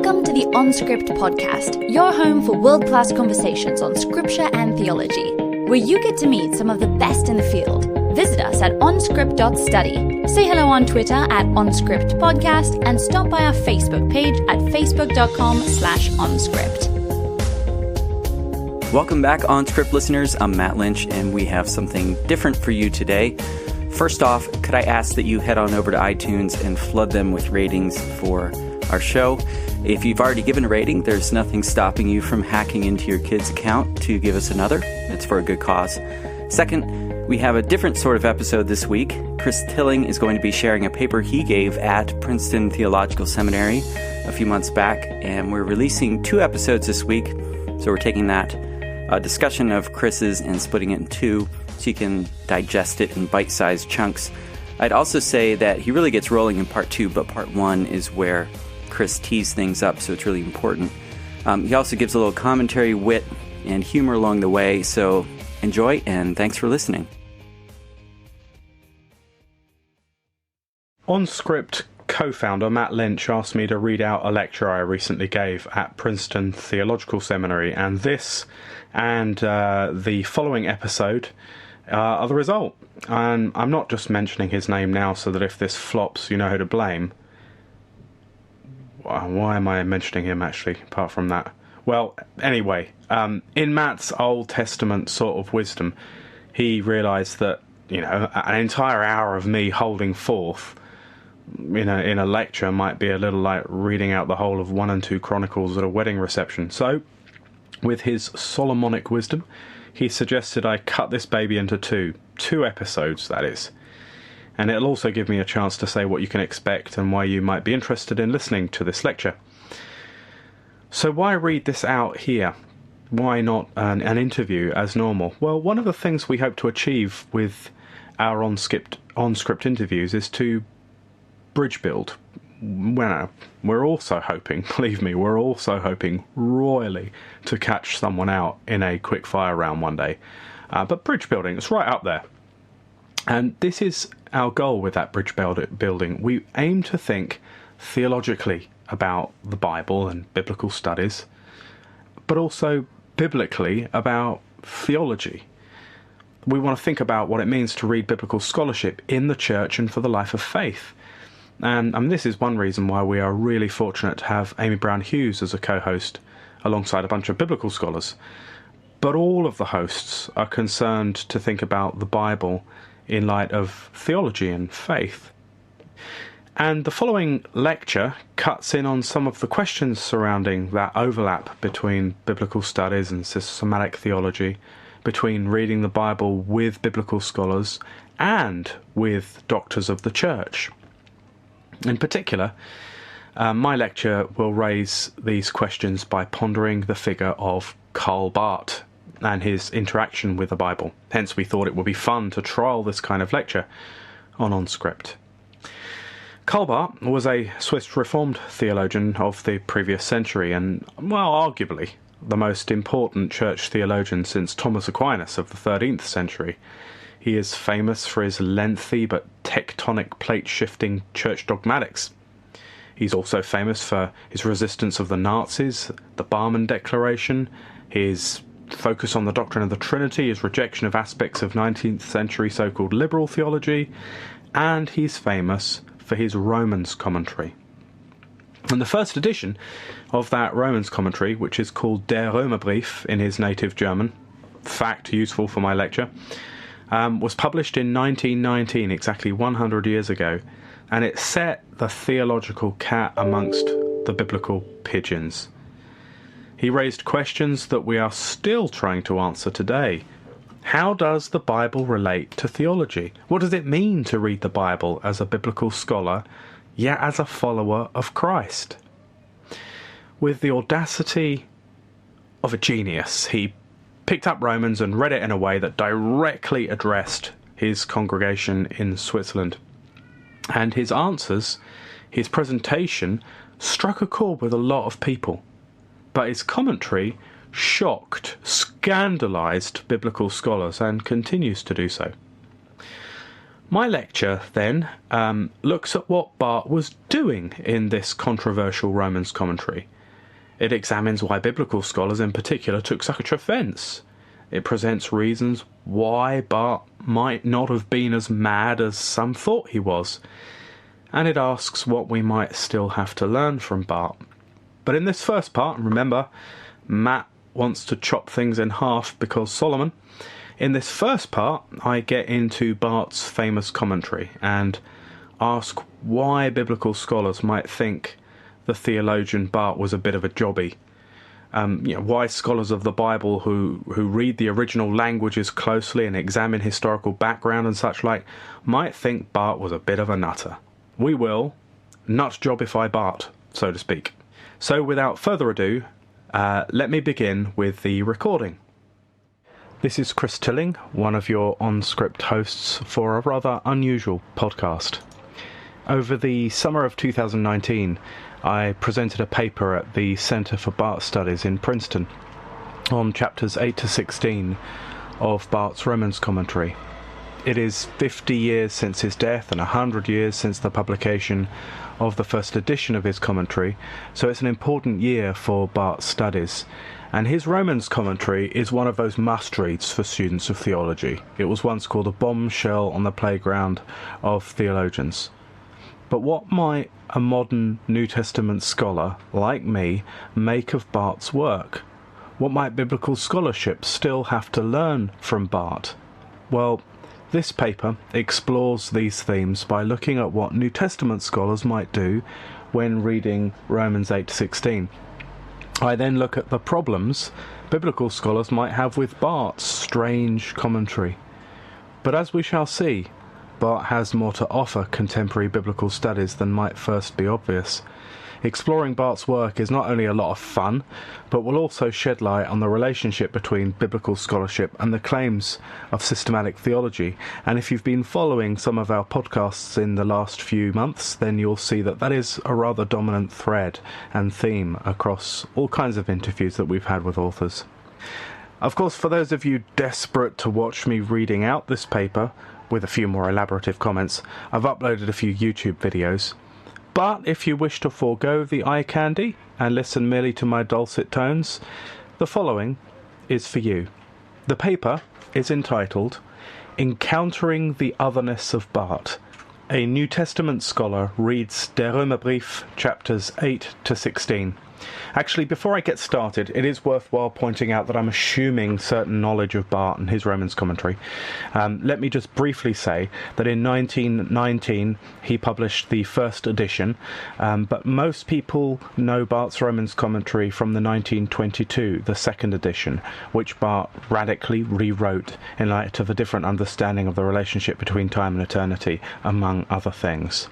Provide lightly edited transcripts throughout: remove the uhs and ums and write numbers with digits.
Welcome to the OnScript podcast, your home for world-class conversations on scripture and theology, where you get to meet some of the best in the field. Visit us at onscript.study. Say hello on Twitter at OnScriptPodcast and stop by our Facebook page at facebook.com/OnScript. Welcome back, OnScript listeners. I'm Matt Lynch, and we have something different for you today. First off, could I ask that you head on over to iTunes and flood them with ratings for our show? If you've already given a rating, there's nothing stopping you from hacking into your kid's account to give us another. It's for a good cause. Second, we have a different sort of episode this week. Chris Tilling is going to be sharing a paper he gave at Princeton Theological Seminary a few months back, and we're releasing 2 episodes this week. So we're taking that discussion of Chris's and splitting it in 2 so you can digest it in bite-sized chunks. I'd also say that he really gets rolling in part 2, but part 1 is where Chris tees things up, so it's really important. He also gives a little commentary, wit, and humor along the way, so enjoy, and thanks for listening. OnScript co-founder Matt Lynch asked me to read out a lecture I recently gave at Princeton Theological Seminary, and this and the following episode are the result. And I'm not just mentioning his name now so that if this flops, you know who to blame. Why am I mentioning him, actually, apart from that? Well, anyway, in Matt's Old Testament sort of wisdom, he realised that, you know, an entire hour of me holding forth in a lecture might be a little like reading out the whole of 1 and 2 Chronicles at a wedding reception. So, with his Solomonic wisdom, he suggested I cut this baby into 2 episodes, that is. And it'll also give me a chance to say what you can expect and why you might be interested in listening to this lecture. So why read this out here? Why not an interview as normal? Well, one of the things we hope to achieve with our OnScript interviews is to bridge build. Well, we're also hoping, believe me, we're also hoping royally to catch someone out in a quick fire round one day. But bridge building, it's right up there. And this is our goal with that bridge building. We aim to think theologically about the Bible and biblical studies, but also biblically about theology. We want to think about what it means to read biblical scholarship in the church and for the life of faith. And this is one reason why we are really fortunate to have Amy Brown Hughes as a co-host alongside a bunch of biblical scholars. But all of the hosts are concerned to think about the Bible in light of theology and faith. And the following lecture cuts in on some of the questions surrounding that overlap between biblical studies and systematic theology, between reading the Bible with biblical scholars and with doctors of the church. In particular, my lecture will raise these questions by pondering the figure of Karl Barth and his interaction with the Bible. Hence, we thought it would be fun to trial this kind of lecture on OnScript. Karl Barth was a Swiss Reformed theologian of the previous century and, well, arguably the most important church theologian since Thomas Aquinas of the 13th century. He is famous for his lengthy but tectonic plate-shifting church dogmatics. He's also famous for his resistance of the Nazis, the Barmen Declaration, his focus on the doctrine of the Trinity, his rejection of aspects of 19th century so-called liberal theology, and he's famous for his Romans commentary. And the first edition of that Romans commentary, which is called Der Römerbrief in his native German, fact useful for my lecture, was published in 1919, exactly 100 years ago, and it set the theological cat amongst the biblical pigeons. He raised questions that we are still trying to answer today. How does the Bible relate to theology? What does it mean to read the Bible as a biblical scholar, yet as a follower of Christ? With the audacity of a genius, he picked up Romans and read it in a way that directly addressed his congregation in Switzerland. And his answers, his presentation, struck a chord with a lot of people. But his commentary shocked, scandalized biblical scholars and continues to do so. My lecture, then, looks at what Barth was doing in this controversial Romans commentary. It examines why biblical scholars in particular took such offence. It presents reasons why Barth might not have been as mad as some thought he was. And it asks what we might still have to learn from Barth. But in this first part, remember, Matt wants to chop things in half because Solomon. In this first part, I get into Barth's famous commentary and ask why biblical scholars might think the theologian Barth was a bit of a jobby. Why scholars of the Bible who read the original languages closely and examine historical background and such like might think Barth was a bit of a nutter. We will nut-jobify Barth, so to speak. So without further ado, let me begin with the recording. This is Chris Tilling, one of your on-script hosts for a rather unusual podcast. Over the summer of 2019, I presented a paper at the Centre for Barth Studies in Princeton on chapters 8 to 16 of Barth's Romans commentary. It is 50 years since his death and 100 years since the publication of the first edition of his commentary, so it's an important year for Barth's studies. And his Romans commentary is one of those must-reads for students of theology. It was once called a bombshell on the playground of theologians. But what might a modern New Testament scholar, like me, make of Barth's work? What might biblical scholarship still have to learn from Barth? Well, this paper explores these themes by looking at what New Testament scholars might do when reading Romans 8 to 16. I then look at the problems biblical scholars might have with Barth's strange commentary. But as we shall see, Barth has more to offer contemporary biblical studies than might first be obvious. Exploring Barth's work is not only a lot of fun, but will also shed light on the relationship between biblical scholarship and the claims of systematic theology. And if you've been following some of our podcasts in the last few months, then you'll see that that is a rather dominant thread and theme across all kinds of interviews that we've had with authors. Of course, for those of you desperate to watch me reading out this paper, with a few more elaborative comments, I've uploaded a few YouTube videos. But if you wish to forego the eye candy and listen merely to my dulcet tones, the following is for you. The paper is entitled Encountering the Otherness of Barth. A New Testament scholar reads Der Römerbrief, chapters 8 to 16. Actually, before I get started, it is worthwhile pointing out that I'm assuming certain knowledge of Barth and his Romans commentary. Let me just briefly say that in 1919 he published the first edition, but most people know Barth's Romans commentary from the 1922, the second edition, which Barth radically rewrote in light of a different understanding of the relationship between time and eternity, among other things.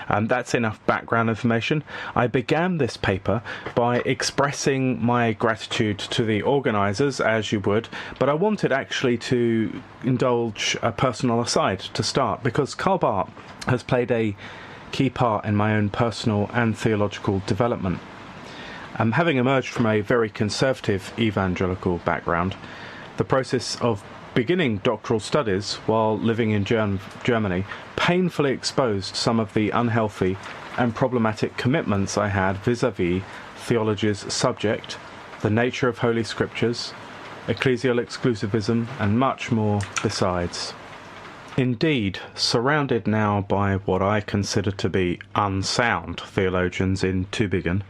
That's enough background information. I began this paper by expressing my gratitude to the organisers, as you would, but I wanted actually to indulge a personal aside to start, because Karl Barth has played a key part in my own personal and theological development. Having emerged from a very conservative evangelical background, the process of beginning doctoral studies while living in Germany painfully exposed some of the unhealthy and problematic commitments I had vis-à-vis theology's subject, the nature of Holy Scriptures, ecclesial exclusivism, and much more besides. Indeed, surrounded now by what I consider to be unsound theologians in Tübingen,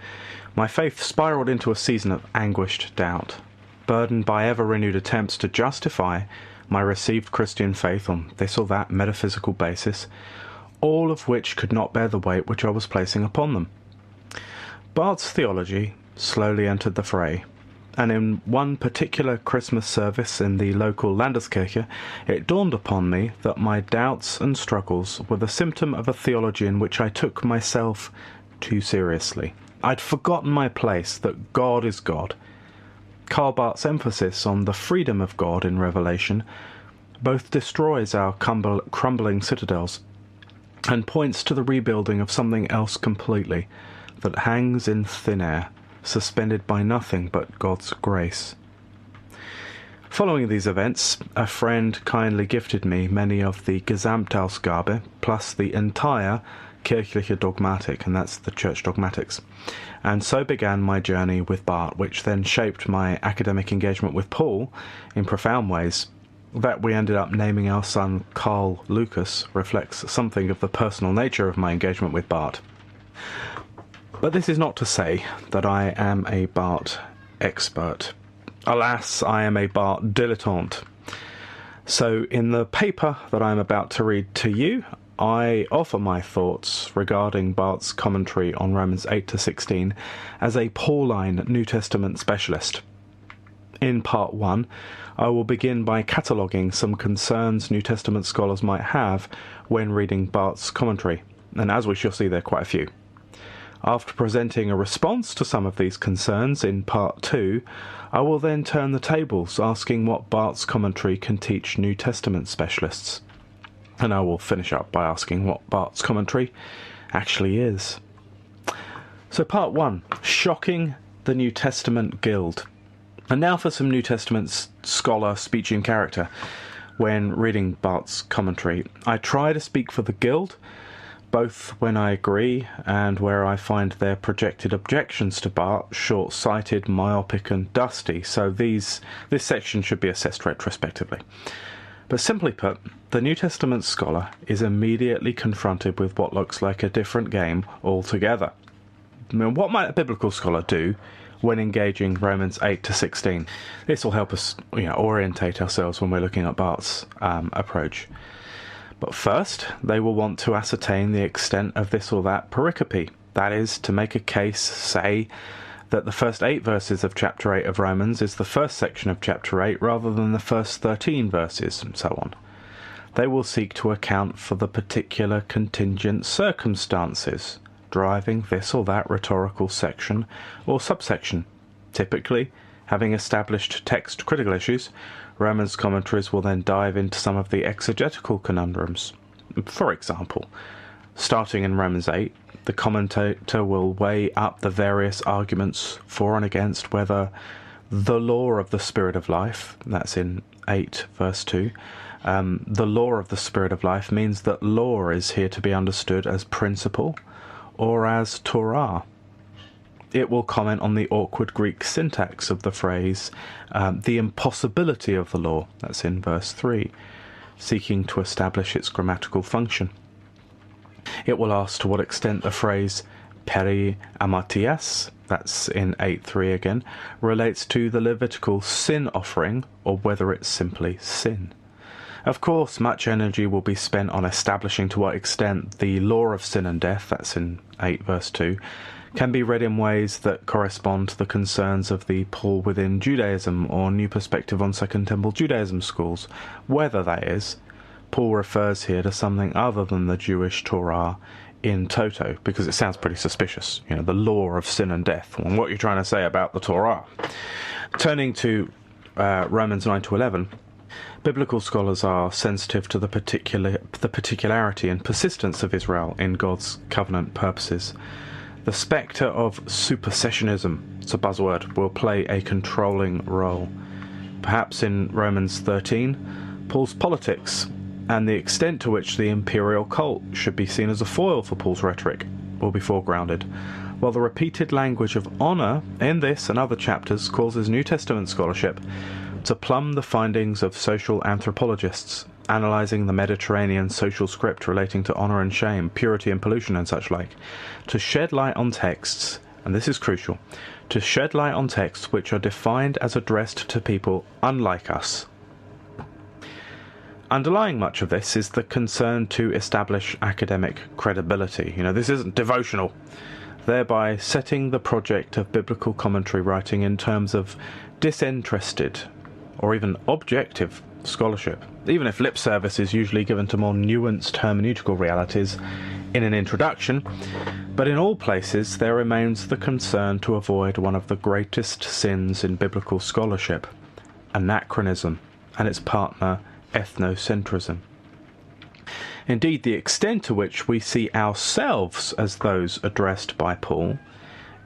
my faith spiraled into a season of anguished doubt. Burdened by ever-renewed attempts to justify my received Christian faith on this or that metaphysical basis, all of which could not bear the weight which I was placing upon them. Barth's theology slowly entered the fray, and in one particular Christmas service in the local Landeskirche, it dawned upon me that my doubts and struggles were the symptom of a theology in which I took myself too seriously. I'd forgotten my place, that God is God. Karl Barth's emphasis on the freedom of God in Revelation both destroys our crumbling citadels and points to the rebuilding of something else completely, that hangs in thin air, suspended by nothing but God's grace. Following these events, a friend kindly gifted me many of the Gesamtausgabe, plus the entire kirchliche Dogmatik, and that's the church dogmatics. And so began my journey with Barth, which then shaped my academic engagement with Paul in profound ways. That we ended up naming our son Karl Lucas reflects something of the personal nature of my engagement with Barth. But this is not to say that I am a Barth expert. Alas, I am a Barth dilettante. So in the paper that I am about to read to you, I offer my thoughts regarding Barth's commentary on Romans 8 to 16 as a Pauline New Testament specialist. In part 1, I will begin by cataloguing some concerns New Testament scholars might have when reading Barth's commentary, and as we shall see, there are quite a few. After presenting a response to some of these concerns in part 2, I will then turn the tables, asking what Barth's commentary can teach New Testament specialists. And I will finish up by asking what Barth's commentary actually is. So part 1, shocking the New Testament guild. And now for some New Testament scholar speech in character. When reading Barth's commentary, I try to speak for the guild, both when I agree and where I find their projected objections to Barth short-sighted, myopic and dusty, so this section should be assessed retrospectively. But simply put, the New Testament scholar is immediately confronted with what looks like a different game altogether. I mean, what might a biblical scholar do when engaging Romans 8 to 16? This will help us, orientate ourselves when we're looking at Barth's approach. But first, they will want to ascertain the extent of this or that pericope. That is, to make a case, say, that the first 8 verses of chapter 8 of Romans is the first section of chapter 8 rather than the first 13 verses, and so on. They will seek to account for the particular contingent circumstances driving this or that rhetorical section or subsection. Typically, having established text critical issues, Romans commentaries will then dive into some of the exegetical conundrums. For example, starting in Romans 8, the commentator will weigh up the various arguments for and against whether the law of the Spirit of life, that's in 8 verse 2, the law of the Spirit of life means that law is here to be understood as principle or as Torah. It will comment on the awkward Greek syntax of the phrase, the impossibility of the law, that's in verse 3, seeking to establish its grammatical function. It will ask to what extent the phrase peri amatias, that's in 8.3 again, relates to the Levitical sin offering, or whether it's simply sin. Of course, much energy will be spent on establishing to what extent the law of sin and death, that's in 8 verse 2, can be read in ways that correspond to the concerns of the Paul within Judaism or New Perspective on Second Temple Judaism schools, whether, that is, Paul refers here to something other than the Jewish Torah in toto, because it sounds pretty suspicious, the law of sin and death, and what you're trying to say about the Torah. Turning to Romans 9 to 11, biblical scholars are sensitive to the particularity and persistence of Israel in God's covenant purposes. The spectre of supersessionism, it's a buzzword, will play a controlling role. Perhaps in Romans 13, Paul's politics and the extent to which the imperial cult should be seen as a foil for Paul's rhetoric will be foregrounded, while the repeated language of honour in this and other chapters causes New Testament scholarship to plumb the findings of social anthropologists, analysing the Mediterranean social script relating to honour and shame, purity and pollution and such like, to shed light on texts, and this is crucial, to shed light on texts which are defined as addressed to people unlike us. Underlying much of this is the concern to establish academic credibility. This isn't devotional, thereby setting the project of biblical commentary writing in terms of disinterested or even objective scholarship, even if lip service is usually given to more nuanced hermeneutical realities in an introduction. But in all places there remains the concern to avoid one of the greatest sins in biblical scholarship, anachronism, and its partner, ethnocentrism. Indeed, the extent to which we see ourselves as those addressed by Paul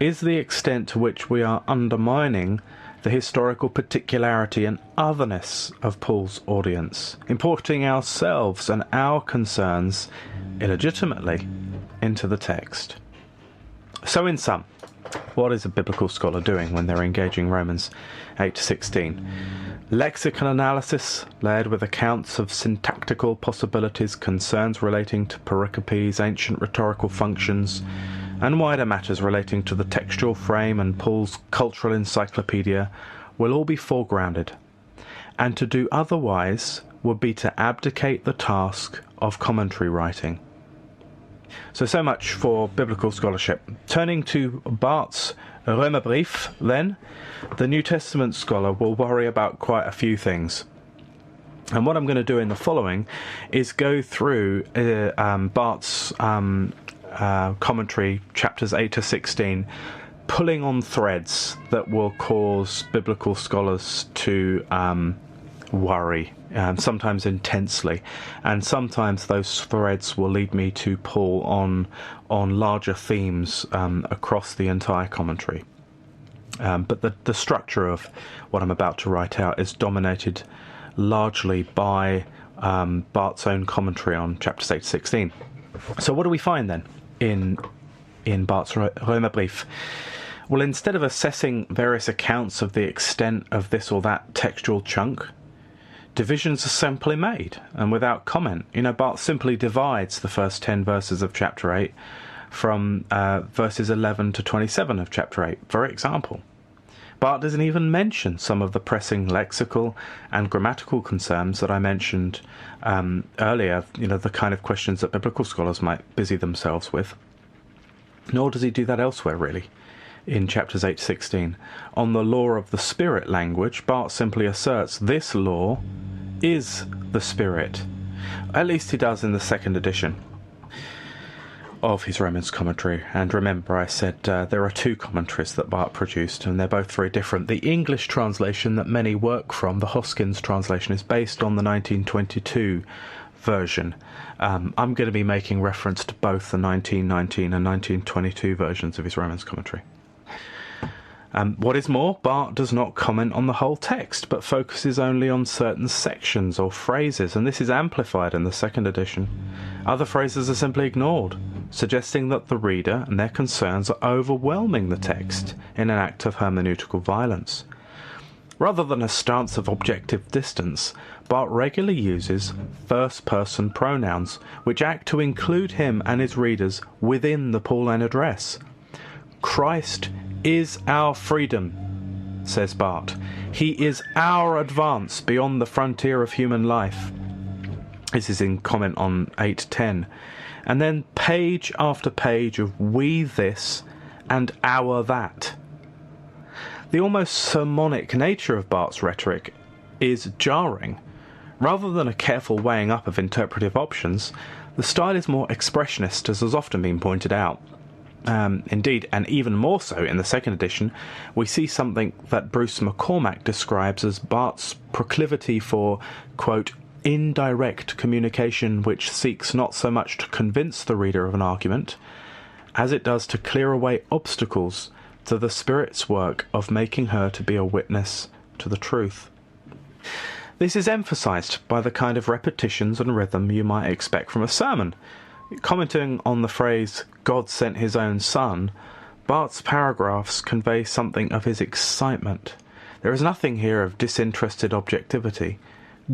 is the extent to which we are undermining the historical particularity and otherness of Paul's audience, importing ourselves and our concerns illegitimately into the text. So in sum, what is a biblical scholar doing when they're engaging Romans 8 to 16? Lexicon analysis, layered with accounts of syntactical possibilities, concerns relating to pericopes, ancient rhetorical functions, and wider matters relating to the textual frame and Paul's cultural encyclopedia will all be foregrounded. And to do otherwise would be to abdicate the task of commentary writing. So much for biblical scholarship. Turning to Barth's Römerbrief, then, the New Testament scholar will worry about quite a few things. And what I'm going to do in the following is go through Barth's commentary, chapters 8 to 16, pulling on threads that will cause biblical scholars to worry, sometimes intensely, and sometimes those threads will lead me to pull on larger themes across the entire commentary. But the structure of what I'm about to write out is dominated largely by Barth's own commentary on chapters 8 to 16. So what do we find then in Barth's Römerbrief? Well, instead of assessing various accounts of the extent of this or that textual chunk, divisions are simply made, and without comment. Barth simply divides the first 10 verses of chapter 8 from verses 11 to 27 of chapter 8, for example. Barth doesn't even mention some of the pressing lexical and grammatical concerns that I mentioned earlier, the kind of questions that biblical scholars might busy themselves with. Nor does he do that elsewhere, really. In chapters 8 to 16, on the law of the Spirit language, Barth simply asserts this law is the Spirit. At least he does in the second edition of his Romans commentary. And remember, I said there are two commentaries that Barth produced, and they're both very different. The English translation that many work from, the Hoskins translation, is based on the 1922 version. I'm going to be making reference to both the 1919 and 1922 versions of his Romans commentary. What is more, Barth does not comment on the whole text, but focuses only on certain sections or phrases, and this is amplified in the second edition. Other phrases are simply ignored, suggesting that the reader and their concerns are overwhelming the text in an act of hermeneutical violence. Rather than a stance of objective distance, Barth regularly uses first-person pronouns, which act to include him and his readers within the Pauline address. Christ is our freedom, says Barth. He is our advance beyond the frontier of human life. This is in comment on 8:10. And then page after page of we this and our that. The almost sermonic nature of Barth's rhetoric is jarring. Rather than a careful weighing up of interpretive options, the style is more expressionist, as has often been pointed out. Indeed, and even more so in the second edition, we see something that Bruce McCormack describes as Barth's proclivity for, quote, indirect communication which seeks not so much to convince the reader of an argument, as it does to clear away obstacles to the Spirit's work of making her to be a witness to the truth. This is emphasized by the kind of repetitions and rhythm you might expect from a sermon. Commenting on the phrase, God sent his own son, Barth's paragraphs convey something of his excitement. There is nothing here of disinterested objectivity.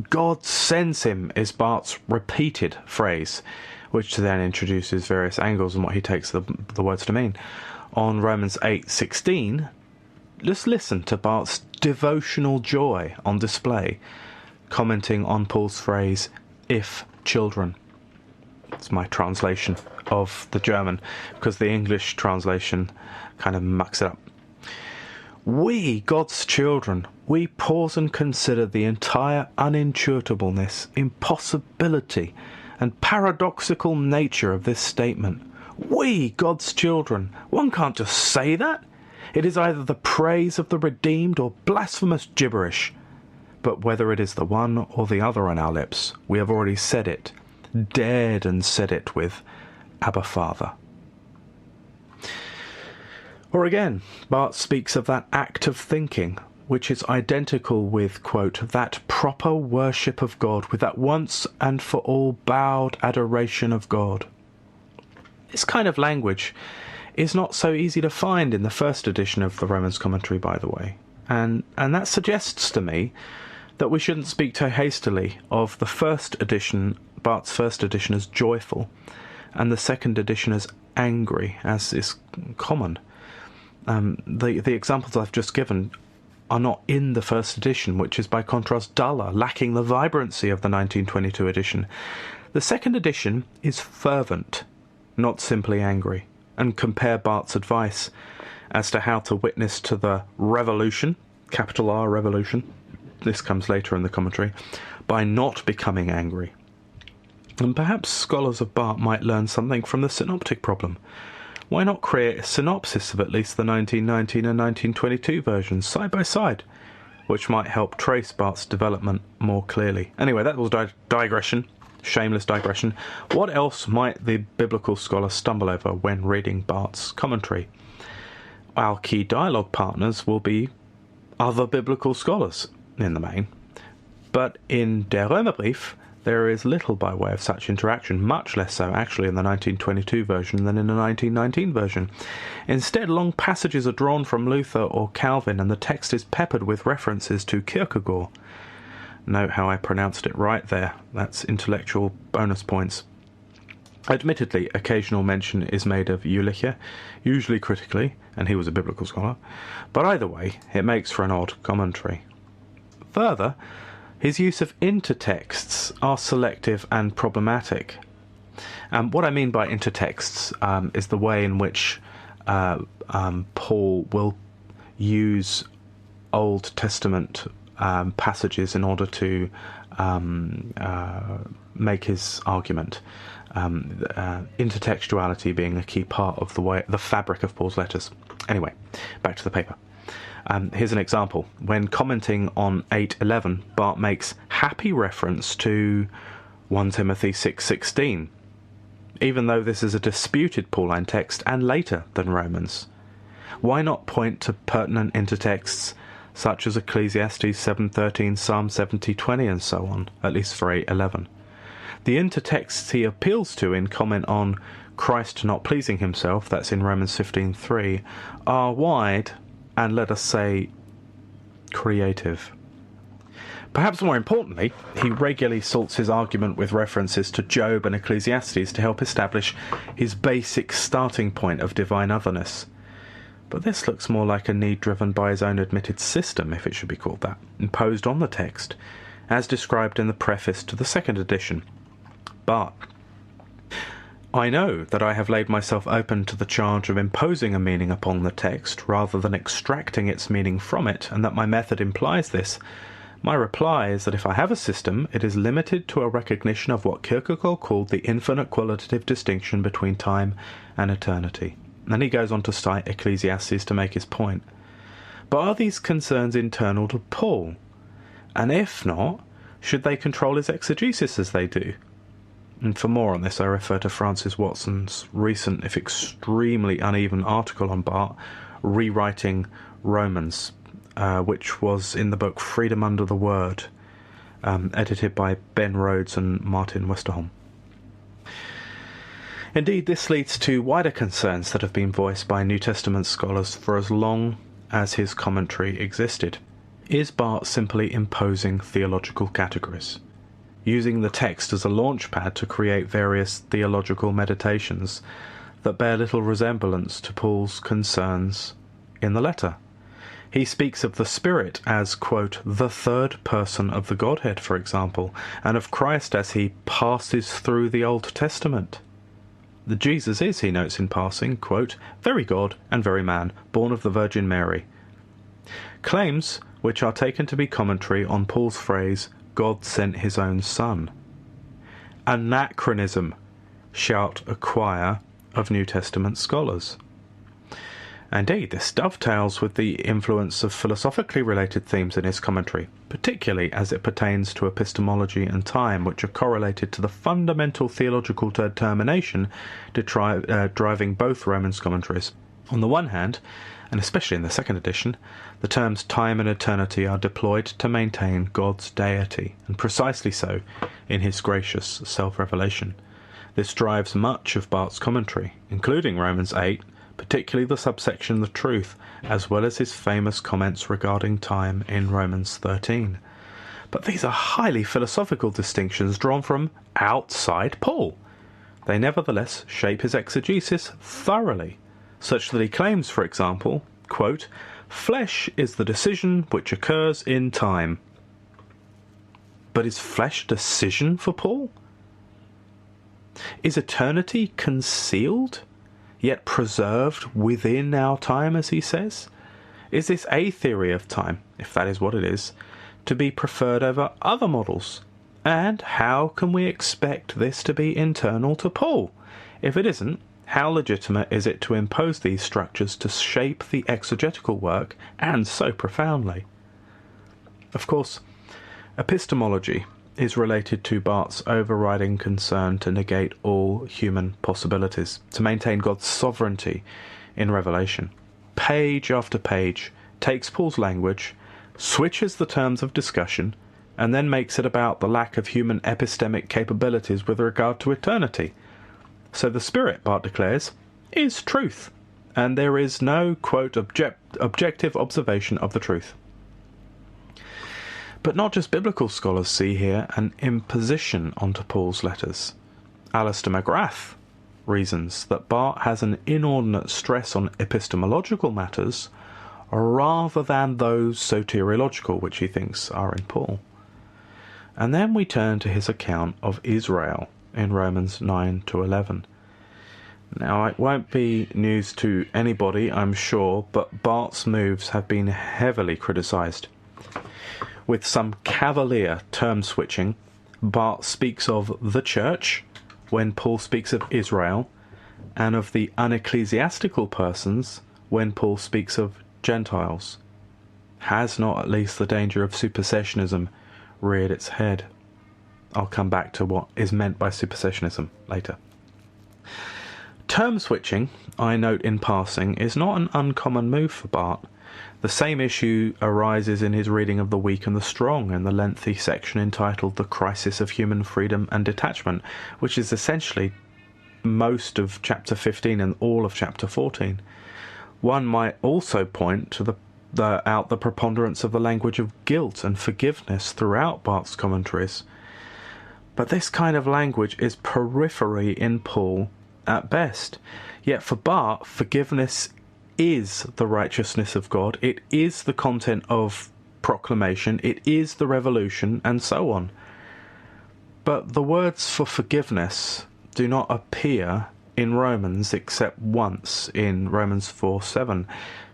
God sends him is Barth's repeated phrase, which then introduces various angles on what he takes the words to mean. On Romans 8:16, just listen to Barth's devotional joy on display, commenting on Paul's phrase, if children. It's my translation of the German, because the English translation kind of mucks it up. We, God's children, we pause and consider the entire unintuitableness, impossibility, and paradoxical nature of this statement. We, God's children. One can't just say that. It is either the praise of the redeemed or blasphemous gibberish. But whether it is the one or the other on our lips, we have already said it, dared and said it with Abba Father. Or again, Barth speaks of that act of thinking, which is identical with, quote, that proper worship of God, with that once and for all bowed adoration of God. This kind of language is not so easy to find in the first edition of the Romans commentary, by the way. And that suggests to me that we shouldn't speak too hastily of the first edition, Barth's first edition, as joyful, and the second edition as angry, as is common. The examples I've just given are not in the first edition, which is by contrast duller, lacking the vibrancy of the 1922 edition. The second edition is fervent, not simply angry, and compare Barth's advice as to how to witness to the revolution, capital R revolution, this comes later in the commentary, by not becoming angry. And perhaps scholars of Barth might learn something from the synoptic problem. Why not create a synopsis of at least the 1919 and 1922 versions side by side, which might help trace Barth's development more clearly? Anyway, that was digression, shameless digression. What else might the biblical scholar stumble over when reading Barth's commentary? Our key dialogue partners will be other biblical scholars, in the main. But in Der Römerbrief, there is little by way of such interaction, much less so actually in the 1922 version than in the 1919 version. Instead, long passages are drawn from Luther or Calvin, and the text is peppered with references to Kierkegaard. Note how I pronounced it right there. That's intellectual bonus points. Admittedly, occasional mention is made of Ulicher, usually critically, and he was a biblical scholar, but either way, it makes for an odd commentary. Further, his use of intertexts are selective and problematic. What I mean by intertexts is the way in which Paul will use Old Testament passages in order to make his argument. Intertextuality being a key part of the fabric of Paul's letters. Anyway, back to the paper. Here's an example. When commenting on 8:11, Barth makes happy reference to 1 Timothy 6:16, even though this is a disputed Pauline text and later than Romans. Why not point to pertinent intertexts such as Ecclesiastes 7:13, Psalm 70:20, and so on, at least for 8:11? The intertexts he appeals to in comment on Christ not pleasing himself, that's in Romans 15:3, are wide and, let us say, creative. Perhaps more importantly, he regularly salts his argument with references to Job and Ecclesiastes to help establish his basic starting point of divine otherness. But this looks more like a need driven by his own admitted system, if it should be called that, imposed on the text, as described in the preface to the second edition. But I know that I have laid myself open to the charge of imposing a meaning upon the text rather than extracting its meaning from it, and that my method implies this. My reply is that if I have a system, it is limited to a recognition of what Kierkegaard called the infinite qualitative distinction between time and eternity. Then he goes on to cite Ecclesiastes to make his point. But are these concerns internal to Paul? And if not, should they control his exegesis as they do? And for more on this, I refer to Francis Watson's recent, if extremely uneven, article on Barth, Rewriting Romans, which was in the book Freedom Under the Word, edited by Ben Rhodes and Martin Westerholm. Indeed, this leads to wider concerns that have been voiced by New Testament scholars for as long as his commentary existed. Is Barth simply imposing theological categories, using the text as a launchpad to create various theological meditations that bear little resemblance to Paul's concerns in the letter? He speaks of the Spirit as, quote, the third person of the Godhead, for example, and of Christ as he passes through the Old Testament. The Jesus is, he notes in passing, quote, very God and very man, born of the Virgin Mary. Claims which are taken to be commentary on Paul's phrase, God sent his own Son. Anachronism, shout a choir of New Testament scholars. Indeed, this dovetails with the influence of philosophically related themes in his commentary, particularly as it pertains to epistemology and time, which are correlated to the fundamental theological determination driving both Romans commentaries. On the one hand, and especially in the second edition, the terms time and eternity are deployed to maintain God's deity, and precisely so in his gracious self-revelation. This drives much of Barth's commentary, including Romans 8, particularly the subsection The Truth, as well as his famous comments regarding time in Romans 13. But these are highly philosophical distinctions drawn from outside Paul. They nevertheless shape his exegesis thoroughly, such that he claims, for example, quote, "Flesh is the decision which occurs in time." But is flesh a decision for Paul? Is eternity concealed, yet preserved within our time, as he says? Is this a theory of time, if that is what it is, to be preferred over other models? And how can we expect this to be internal to Paul? If it isn't, how legitimate is it to impose these structures to shape the exegetical work, and so profoundly? Of course, epistemology is related to Barth's overriding concern to negate all human possibilities, to maintain God's sovereignty in revelation. Page after page takes Paul's language, switches the terms of discussion, and then makes it about the lack of human epistemic capabilities with regard to eternity. So the Spirit, Barth declares, is truth, and there is no, quote, objective observation of the truth. But not just biblical scholars see here an imposition onto Paul's letters. Alistair McGrath reasons that Barth has an inordinate stress on epistemological matters rather than those soteriological, which he thinks are in Paul. And then we turn to his account of Israel in Romans 9 to 11. Now, it won't be news to anybody, I'm sure, but Barth's moves have been heavily criticised. With some cavalier term switching, Barth speaks of the church when Paul speaks of Israel, and of the unecclesiastical persons when Paul speaks of Gentiles. Has not at least the danger of supersessionism reared its head? I'll come back to what is meant by supersessionism later. Term switching, I note in passing, is not an uncommon move for Barth. The same issue arises in his reading of the weak and the strong in the lengthy section entitled The Crisis of Human Freedom and Detachment, which is essentially most of chapter 15 and all of chapter 14. One might also point to the preponderance of the language of guilt and forgiveness throughout Barth's commentaries. But this kind of language is periphery in Paul at best. Yet for Barth, forgiveness is the righteousness of God, it is the content of proclamation, it is the revolution, and so on. But the words for forgiveness do not appear in Romans except once in Romans 4:7.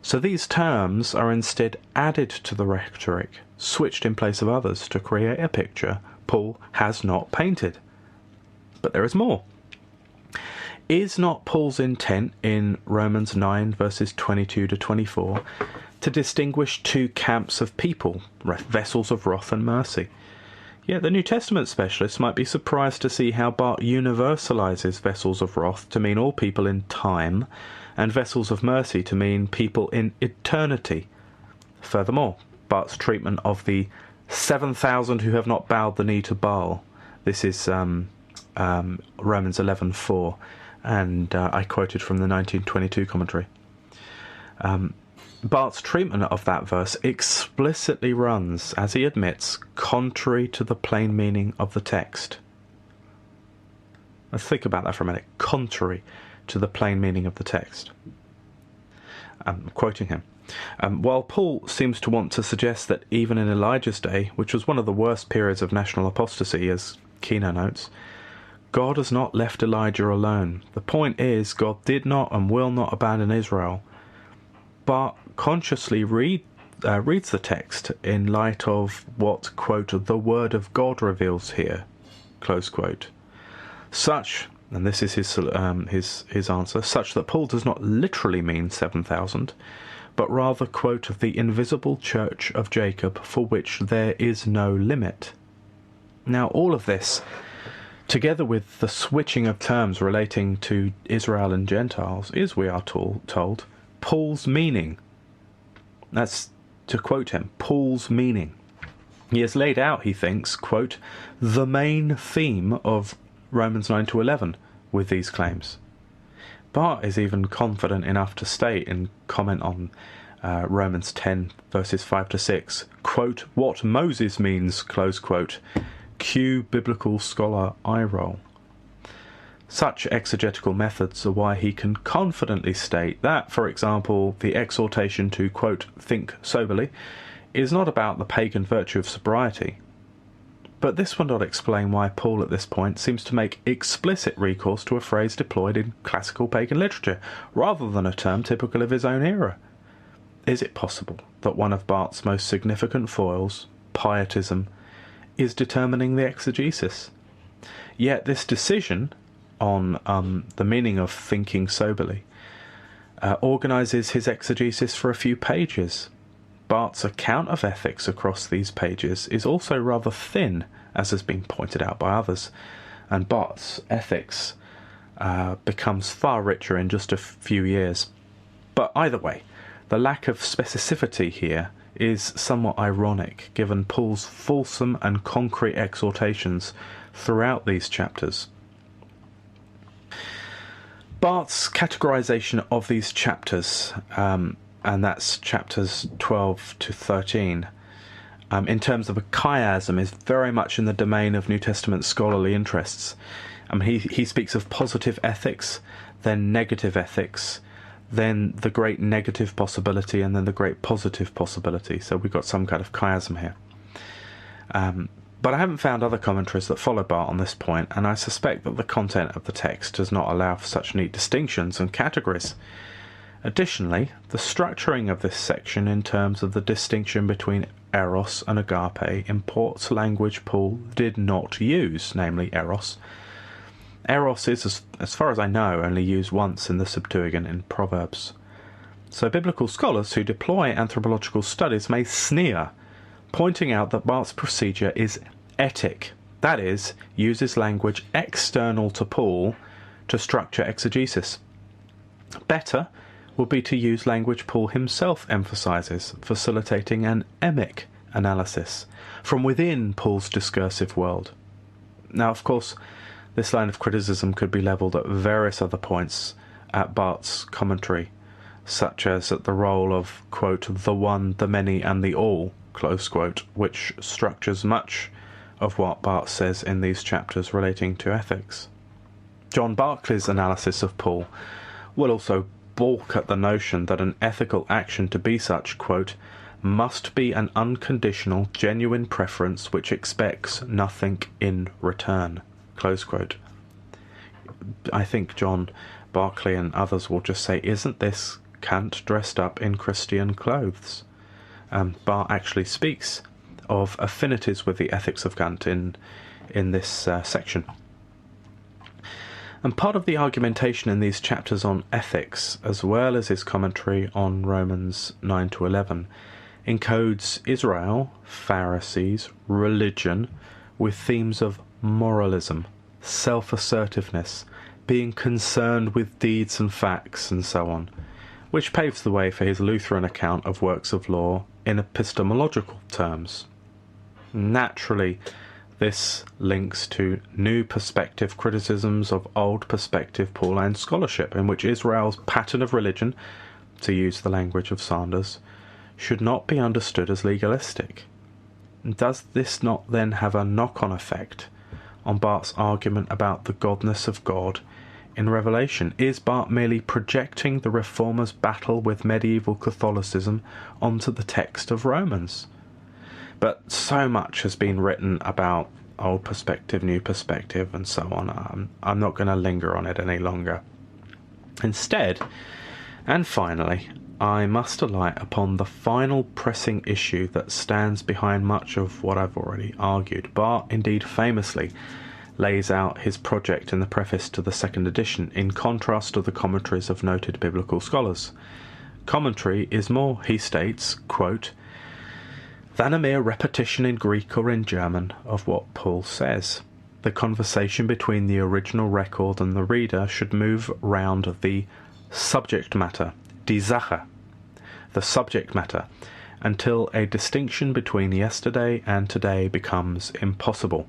So these terms are instead added to the rhetoric, switched in place of others to create a picture Paul has not painted. But there is more. Is not Paul's intent in Romans 9 verses 22 to 24 to distinguish two camps of people, vessels of wrath and mercy? Yet the New Testament specialists might be surprised to see how Barth universalizes vessels of wrath to mean all people in time, and vessels of mercy to mean people in eternity. Furthermore, Barth's treatment of the 7,000 who have not bowed the knee to Baal, this is Romans 11:4, and I quoted from the 1922 commentary. Barth's treatment of that verse explicitly runs, as he admits, contrary to the plain meaning of the text. Let's think about that for a minute. Contrary to the plain meaning of the text. I'm quoting him. While Paul seems to want to suggest that even in Elijah's day, which was one of the worst periods of national apostasy, as Kino notes, God has not left Elijah alone. The point is, God did not and will not abandon Israel. But consciously reads the text in light of what, quote, the word of God reveals here, close quote. Such, and this is his answer, such that Paul does not literally mean 7,000, but rather, quote, the invisible church of Jacob, for which there is no limit. Now, all of this, together with the switching of terms relating to Israel and Gentiles, is, we are told, Paul's meaning. That's, to quote him, Paul's meaning. He has laid out, he thinks, quote, the main theme of Romans 9 to 11, with these claims. Barth is even confident enough to state in comment on Romans 10 verses 5 to 6, quote, "What Moses means," close quote. Cue biblical scholar eye roll. Such exegetical methods are why he can confidently state that, for example, the exhortation to, quote, "think soberly," is not about the pagan virtue of sobriety. But this will not explain why Paul at this point seems to make explicit recourse to a phrase deployed in classical pagan literature, rather than a term typical of his own era. Is it possible that one of Barth's most significant foils, pietism, is determining the exegesis? Yet this decision on the meaning of thinking soberly organises his exegesis for a few pages. Barth's account of ethics across these pages is also rather thin, as has been pointed out by others, and Barth's ethics becomes far richer in just a few years. But either way, the lack of specificity here is somewhat ironic, given Paul's fulsome and concrete exhortations throughout these chapters. Barth's categorization of these chapters, and that's chapters 12 to 13, in terms of a chiasm, is very much in the domain of New Testament scholarly interests. He speaks of positive ethics, then negative ethics, then the great negative possibility, and then the great positive possibility. So we've got some kind of chiasm here. But I haven't found other commentaries that follow Barth on this point, and I suspect that the content of the text does not allow for such neat distinctions and categories. Additionally, the structuring of this section in terms of the distinction between eros and agape imports language Paul did not use, namely eros. Eros is, as far as I know, only used once in the Septuagint in Proverbs. So biblical scholars who deploy anthropological studies may sneer, pointing out that Barth's procedure is etic, that is, uses language external to Paul to structure exegesis. Better would be to use language Paul himself emphasizes, facilitating an emic analysis from within Paul's discursive world. Now, of course, this line of criticism could be levelled at various other points at Barth's commentary, such as at the role of, quote, "the one, the many, and the all," close quote, which structures much of what Barth says in these chapters relating to ethics. John Barclay's analysis of Paul will also balk at the notion that an ethical action to be such, quote, "must be an unconditional, genuine preference which expects nothing in return," close quote. I think John Barclay and others will just say, isn't this Kant dressed up in Christian clothes? Barth actually speaks of affinities with the ethics of Kant in this section. And part of the argumentation in these chapters on ethics, as well as his commentary on Romans 9 to 11, encodes Israel, Pharisees, religion, with themes of moralism, self-assertiveness, being concerned with deeds and facts, and so on, which paves the way for his Lutheran account of works of law in epistemological terms. Naturally, this links to new perspective criticisms of old perspective Pauline scholarship, in which Israel's pattern of religion, to use the language of Sanders, should not be understood as legalistic. Does this not then have a knock-on effect on Barth's argument about the godness of God in Revelation? Is Barth merely projecting the Reformers' battle with medieval Catholicism onto the text of Romans? But so much has been written about old perspective, new perspective, and so on. I'm not going to linger on it any longer. Instead, and finally, I must alight upon the final pressing issue that stands behind much of what I've already argued. Barth, indeed famously, lays out his project in the preface to the second edition, in contrast to the commentaries of noted biblical scholars. Commentary is more, he states, quote, "than a mere repetition in Greek or in German of what Paul says. The conversation between the original record and the reader should move round the subject matter, die Sache, the subject matter, until a distinction between yesterday and today becomes impossible."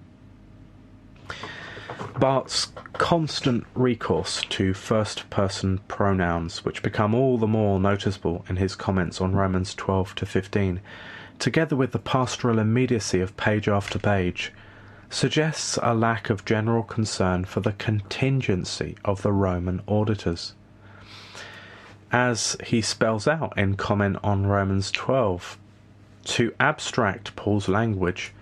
Barth's constant recourse to first-person pronouns, which become all the more noticeable in his comments on Romans 12 to 15, together with the pastoral immediacy of page after page, suggests a lack of general concern for the contingency of the Roman auditors. As he spells out in comment on Romans 12, to abstract Paul's language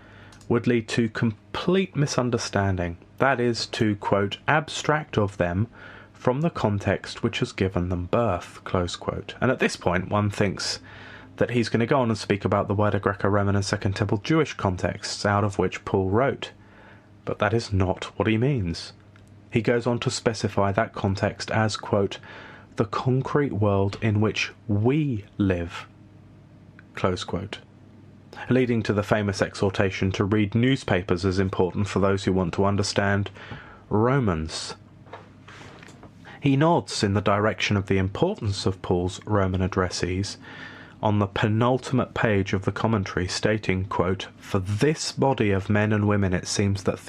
would lead to complete misunderstanding, that is, to, quote, abstract of them from the context which has given them birth, close quote. And at this point one thinks that he's going to go on and speak about the wider Greco-Roman and Second Temple Jewish contexts out of which Paul wrote. But that is not what he means. He goes on to specify that context as, quote, the concrete world in which we live, close quote, leading to the famous exhortation to read newspapers as important for those who want to understand Romans. He nods in the direction of the importance of Paul's Roman addressees on the penultimate page of the commentary, stating, quote, for this body of men and women it seems that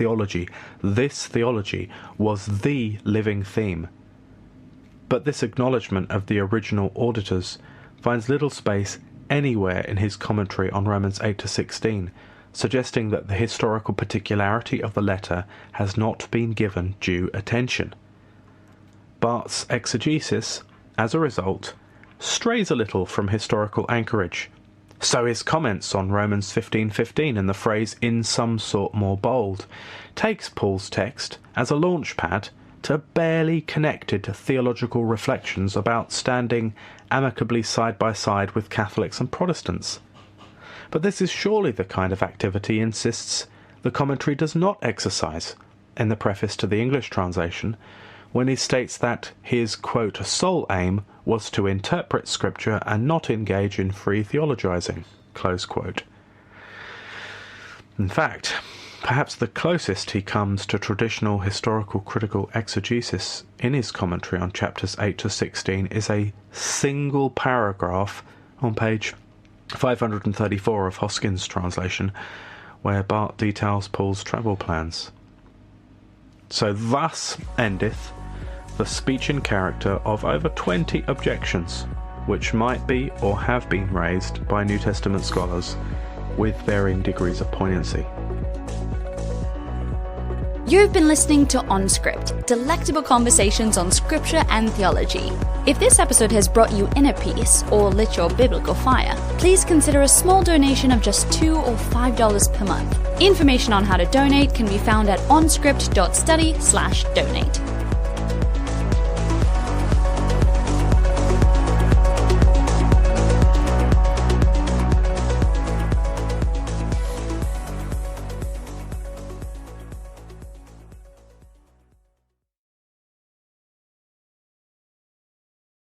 this theology, was the living theme. But this acknowledgement of the original auditors finds little space anywhere in his commentary on Romans 8 to 16, suggesting that the historical particularity of the letter has not been given due attention. Barth's exegesis, as a result, strays a little from historical anchorage. So his comments on Romans 15:15 and the phrase in some sort more bold takes Paul's text as a launchpad to barely connected theological reflections about standing amicably side by side with Catholics and Protestants. But this is surely the kind of activity, he insists, the commentary does not exercise in the preface to the English translation, when he states that his, quote, sole aim was to interpret Scripture and not engage in free theologizing, close quote. In fact, perhaps the closest he comes to traditional historical critical exegesis in his commentary on chapters 8 to 16 is a single paragraph on page 534 of Hoskin's translation, where Barth details Paul's travel plans. So thus endeth the speech and character of over 20 objections, which might be or have been raised by New Testament scholars with varying degrees of poignancy. You've been listening to OnScript, delectable conversations on scripture and theology. If this episode has brought you inner peace or lit your biblical fire, please consider a small donation of just $2 or $5 per month. Information on how to donate can be found at onscript.study/donate.